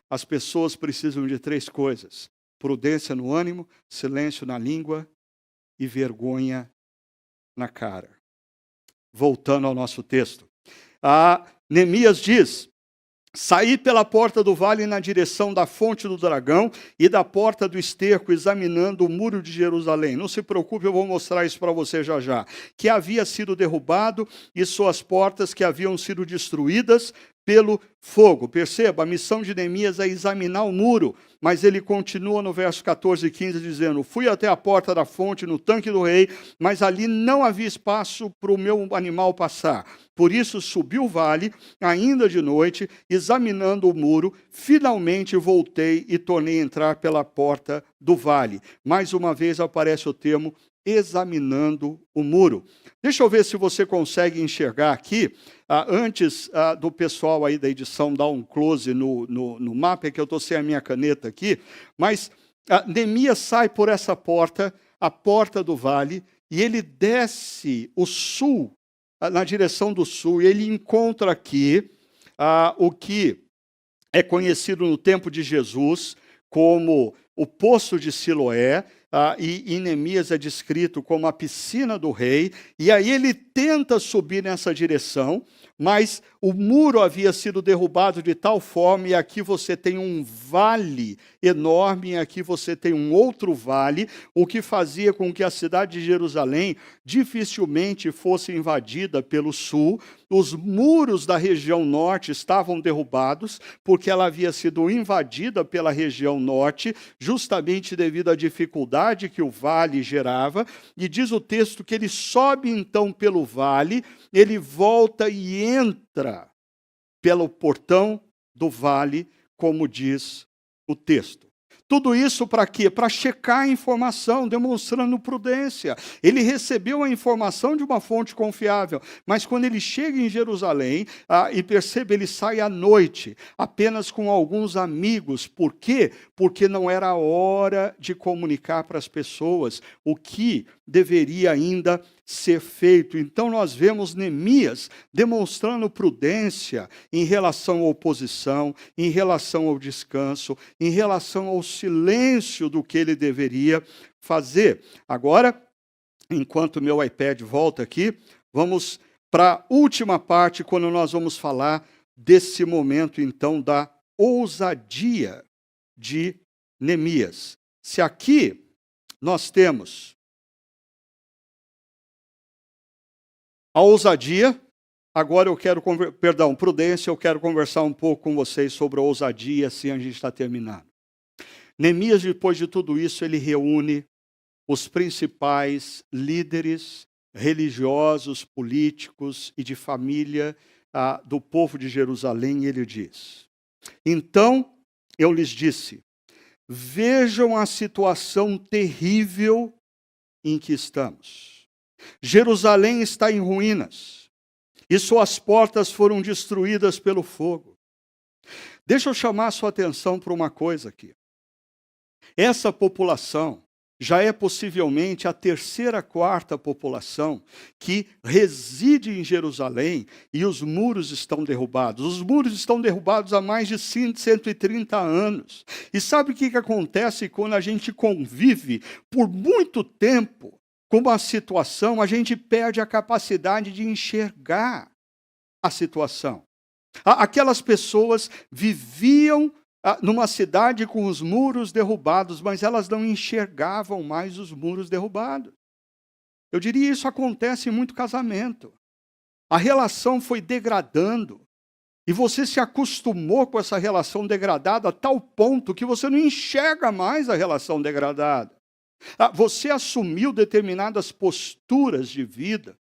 As pessoas precisam de 3 coisas: prudência no ânimo, silêncio na língua e vergonha na cara. Voltando ao nosso texto. Neemias diz: saí pela porta do vale na direção da fonte do dragão e da porta do esterco, examinando o muro de Jerusalém. Não se preocupe, eu vou mostrar isso para você já já. Que havia sido derrubado e suas portas que haviam sido destruídas pelo fogo. Perceba, a missão de Neemias é examinar o muro, mas ele continua no verso 14 e 15 dizendo: fui até a porta da fonte no tanque do rei, mas ali não havia espaço para o meu animal passar. Por isso subi o vale, ainda de noite, examinando o muro, finalmente voltei e tornei a entrar pela porta do vale. Mais uma vez aparece o termo examinando o muro. Deixa eu ver se você consegue enxergar aqui, antes do pessoal aí da edição dar um close no mapa, é que eu estou sem a minha caneta aqui, mas Neemias sai por essa porta, a porta do vale, e ele desce o sul, na direção do sul, e ele encontra aqui o que é conhecido no tempo de Jesus como o Poço de Siloé, e em Neemias é descrito como a piscina do rei, e aí ele tenta subir nessa direção, mas o muro havia sido derrubado de tal forma, e aqui você tem um vale enorme, e aqui você tem um outro vale, o que fazia com que a cidade de Jerusalém dificilmente fosse invadida pelo sul. Os muros da região norte estavam derrubados, porque ela havia sido invadida pela região norte, justamente devido à dificuldade que o vale gerava, e diz o texto que ele sobe então pelo vale, ele volta e entra pelo portão do vale, como diz o texto. Tudo isso para quê? Para checar a informação, demonstrando prudência. Ele recebeu a informação de uma fonte confiável, mas quando ele chega em Jerusalém, e percebe, ele sai à noite, apenas com alguns amigos. Por quê? Porque não era hora de comunicar para as pessoas o que deveria ainda ser feito. Então nós vemos Neemias demonstrando prudência em relação à oposição, em relação ao descanso, em relação ao silêncio do que ele deveria fazer. Agora, enquanto meu iPad volta aqui, vamos para a última parte, quando nós vamos falar desse momento, então, da ousadia de Neemias. Se aqui nós temos a ousadia, agora eu quero, prudência, eu quero conversar um pouco com vocês sobre a ousadia, assim a gente está terminando. Neemias, depois de tudo isso, ele reúne os principais líderes religiosos, políticos e de família do povo de Jerusalém, e ele diz: então eu lhes disse, vejam a situação terrível em que estamos. Jerusalém está em ruínas, e suas portas foram destruídas pelo fogo. Deixa eu chamar a sua atenção para uma coisa aqui. Essa população já é possivelmente a terceira, quarta população que reside em Jerusalém, e os muros estão derrubados. Os muros estão derrubados há mais de 130 anos. E sabe o que acontece quando a gente convive por muito tempo com uma situação? A gente perde a capacidade de enxergar a situação. Aquelas pessoas viviam numa cidade com os muros derrubados, mas elas não enxergavam mais os muros derrubados. Eu diria, isso acontece em muito casamento. A relação foi degradando, e você se acostumou com essa relação degradada a tal ponto que você não enxerga mais a relação degradada. Você assumiu determinadas posturas de vida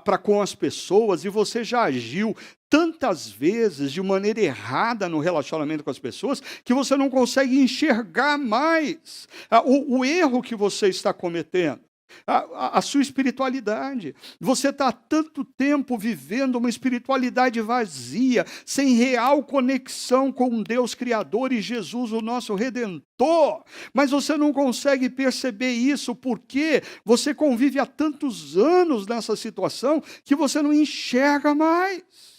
para com as pessoas, e você já agiu tantas vezes de maneira errada no relacionamento com as pessoas, que você não consegue enxergar mais o erro que você está cometendo, a sua espiritualidade. Você está há tanto tempo vivendo uma espiritualidade vazia, sem real conexão com um Deus Criador e Jesus, o nosso Redentor, mas você não consegue perceber isso, porque você convive há tantos anos nessa situação, que você não enxerga mais.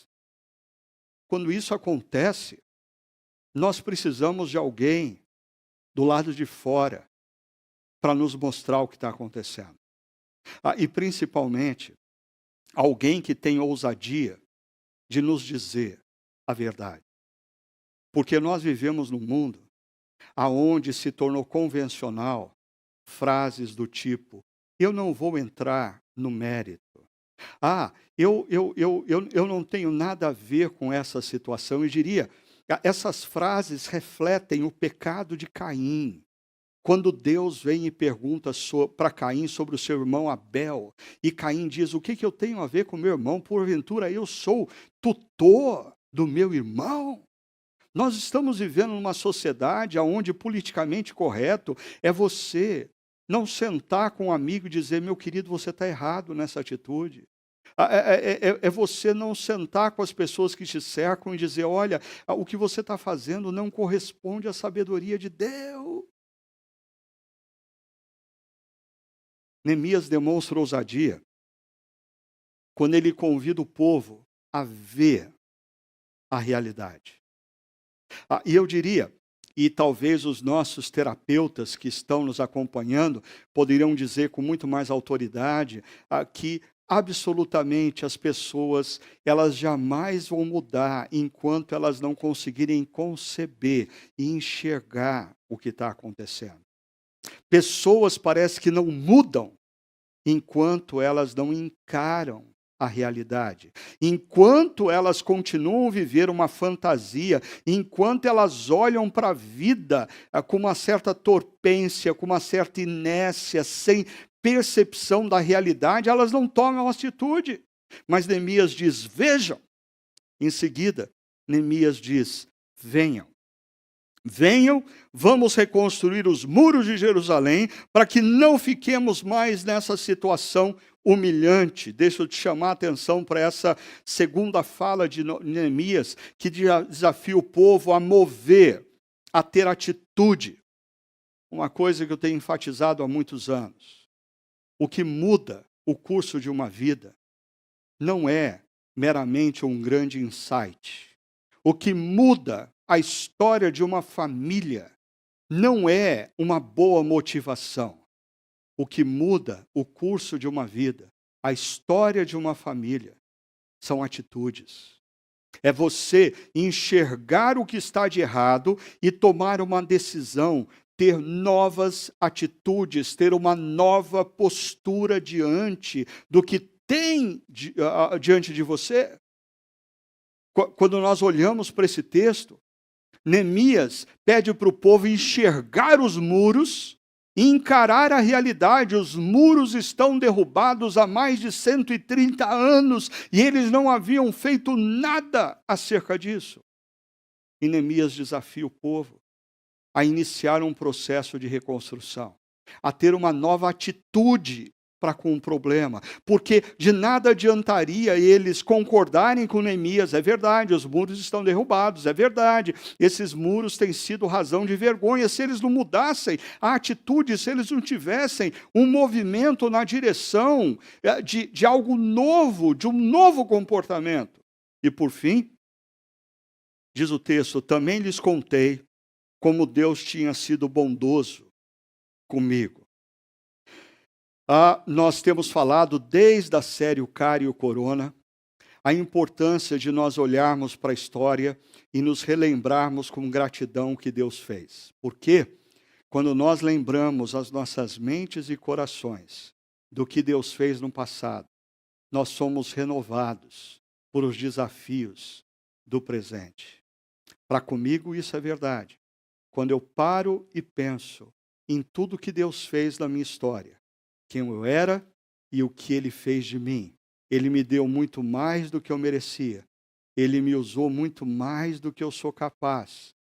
Quando isso acontece, nós precisamos de alguém do lado de fora para nos mostrar o que está acontecendo. E principalmente, alguém que tem ousadia de nos dizer a verdade. Porque nós vivemos num mundo aonde se tornou convencional frases do tipo: eu não vou entrar no mérito. Eu não tenho nada a ver com essa situação. Eu diria, essas frases refletem o pecado de Caim. Quando Deus vem e pergunta para Caim sobre o seu irmão Abel, e Caim diz: o que eu tenho a ver com meu irmão? Porventura eu sou tutor do meu irmão? Nós estamos vivendo numa sociedade onde politicamente correto é você não sentar com um amigo e dizer: meu querido, você está errado nessa atitude. É você não sentar com as pessoas que te cercam e dizer: olha, o que você está fazendo não corresponde à sabedoria de Deus. Neemias demonstra ousadia quando ele convida o povo a ver a realidade. E eu diria, e talvez os nossos terapeutas que estão nos acompanhando poderiam dizer com muito mais autoridade, que absolutamente as pessoas, elas jamais vão mudar enquanto elas não conseguirem conceber e enxergar o que está acontecendo. Pessoas parece que não mudam enquanto elas não encaram a realidade. Enquanto elas continuam a viver uma fantasia, enquanto elas olham para a vida com uma certa torpência, com uma certa inércia, sem percepção da realidade, elas não tomam atitude. Mas Neemias diz: vejam. Em seguida, Neemias diz: venham. Venham, vamos reconstruir os muros de Jerusalém, para que não fiquemos mais nessa situação humilhante. Deixa eu te chamar a atenção para essa segunda fala de Neemias, que desafia o povo a mover, a ter atitude. Uma coisa que eu tenho enfatizado há muitos anos. O que muda o curso de uma vida não é meramente um grande insight. O que muda a história de uma família não é uma boa motivação. O que muda o curso de uma vida, a história de uma família, são atitudes. É você enxergar o que está de errado e tomar uma decisão, ter novas atitudes, ter uma nova postura diante do que tem diante de você. Quando nós olhamos para esse texto, Neemias pede para o povo enxergar os muros e encarar a realidade. Os muros estão derrubados há mais de 130 anos e eles não haviam feito nada acerca disso. E Neemias desafia o povo a iniciar um processo de reconstrução, a ter uma nova atitude para com o problema, porque de nada adiantaria eles concordarem com Neemias. É verdade, os muros estão derrubados, é verdade, esses muros têm sido razão de vergonha. Se eles não mudassem a atitude, se eles não tivessem um movimento na direção de algo novo, de um novo comportamento. E por fim, diz o texto, também lhes contei como Deus tinha sido bondoso comigo. Nós temos falado desde a série O Cara e o Corona, a importância de nós olharmos para a história e nos relembrarmos com gratidão o que Deus fez. Porque quando nós lembramos as nossas mentes e corações do que Deus fez no passado, nós somos renovados por os desafios do presente. Para comigo isso é verdade. Quando eu paro e penso em tudo que Deus fez na minha história, quem eu era e o que Ele fez de mim. Ele me deu muito mais do que eu merecia. Ele me usou muito mais do que eu sou capaz.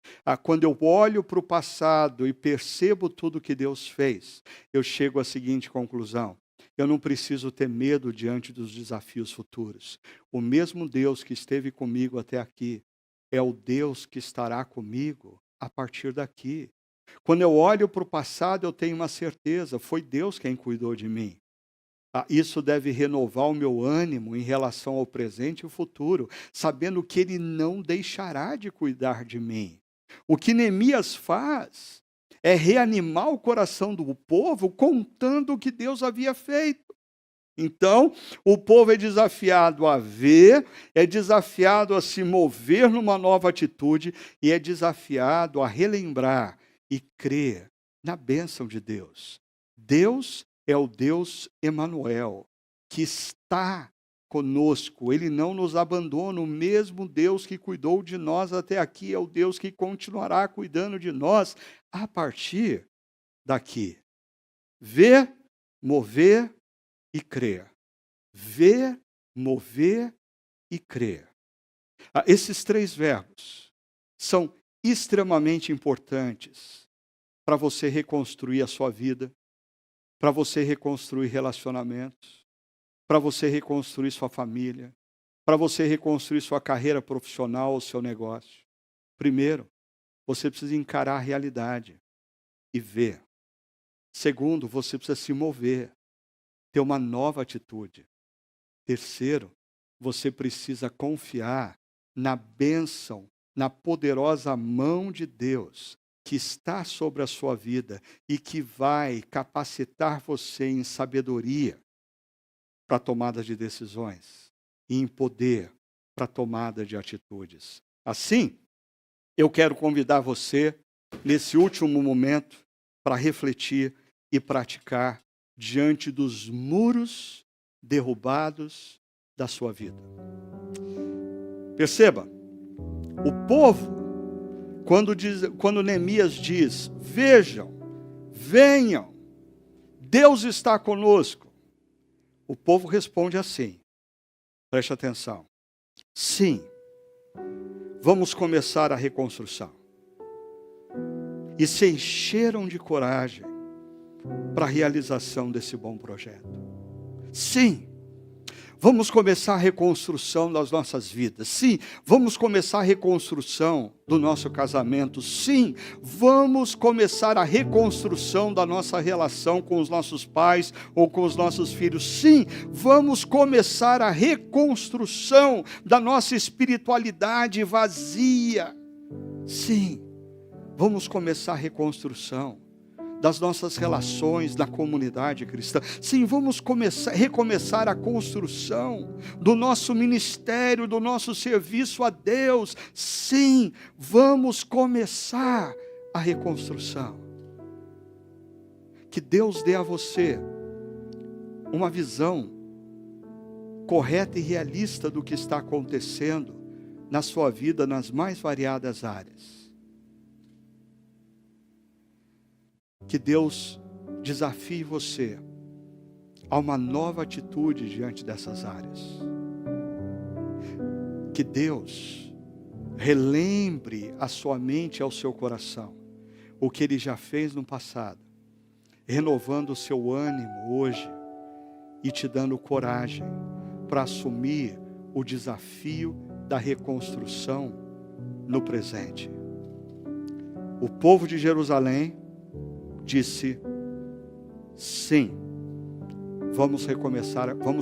Quando eu olho para o passado e percebo tudo que Deus fez, eu chego à seguinte conclusão. Eu não preciso ter medo diante dos desafios futuros. O mesmo Deus que esteve comigo até aqui é o Deus que estará comigo a partir daqui. Quando eu olho para o passado, eu tenho uma certeza, foi Deus quem cuidou de mim. Isso deve renovar o meu ânimo em relação ao presente e o futuro, sabendo que Ele não deixará de cuidar de mim. O que Neemias faz é reanimar o coração do povo, contando o que Deus havia feito. Então, o povo é desafiado a ver, é desafiado a se mover numa nova atitude e é desafiado a relembrar e crer na bênção de Deus. Deus é o Deus Emanuel, que está conosco. Ele não nos abandona. O mesmo Deus que cuidou de nós até aqui é o Deus que continuará cuidando de nós a partir daqui. Ver, mover e crer. Ver, mover e crer. Esses três verbos são extremamente importantes para você reconstruir a sua vida, para você reconstruir relacionamentos, para você reconstruir sua família, para você reconstruir sua carreira profissional ou seu negócio. Primeiro, você precisa encarar a realidade e ver. Segundo, você precisa se mover, ter uma nova atitude. Terceiro, você precisa confiar na bênção, na poderosa mão de Deus que está sobre a sua vida e que vai capacitar você em sabedoria para a tomada de decisões e em poder para a tomada de atitudes. Assim, eu quero convidar você, nesse último momento, para refletir e praticar diante dos muros derrubados da sua vida. Perceba, o povo, quando Neemias diz, vejam, venham, Deus está conosco, o povo responde assim, preste atenção, sim, vamos começar a reconstrução. e se encheram de coragem para a realização desse bom projeto. Sim, vamos começar a reconstrução das nossas vidas. Sim, vamos começar a reconstrução do nosso casamento. Sim, vamos começar a reconstrução da nossa relação com os nossos pais ou com os nossos filhos. Sim, vamos começar a reconstrução da nossa espiritualidade vazia. Sim, vamos começar a reconstrução das nossas relações na comunidade cristã. Sim, vamos recomeçar a construção do nosso ministério, do nosso serviço a Deus. Sim, vamos começar a reconstrução. Que Deus dê a você uma visão correta e realista do que está acontecendo na sua vida nas mais variadas áreas. Que Deus desafie você a uma nova atitude diante dessas áreas. Que Deus relembre a sua mente e ao seu coração o que Ele já fez no passado, renovando o seu ânimo hoje e te dando coragem para assumir o desafio da reconstrução no presente. O povo de Jerusalém disse: sim, vamos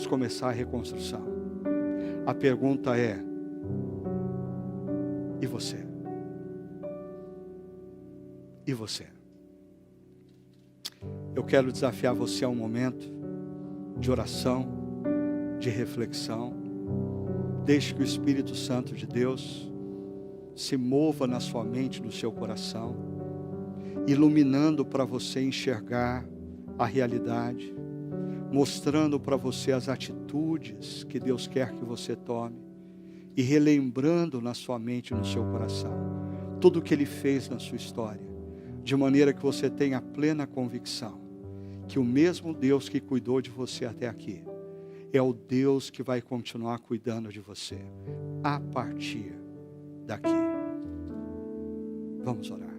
começar a reconstrução. A pergunta é: e você? E você? Eu quero desafiar você a um momento de oração, de reflexão. Deixe que o Espírito Santo de Deus se mova na sua mente, no seu coração, iluminando para você enxergar a realidade, mostrando para você as atitudes que Deus quer que você tome e relembrando na sua mente e no seu coração tudo o que Ele fez na sua história, de maneira que você tenha plena convicção que o mesmo Deus que cuidou de você até aqui é o Deus que vai continuar cuidando de você a partir daqui. Vamos orar.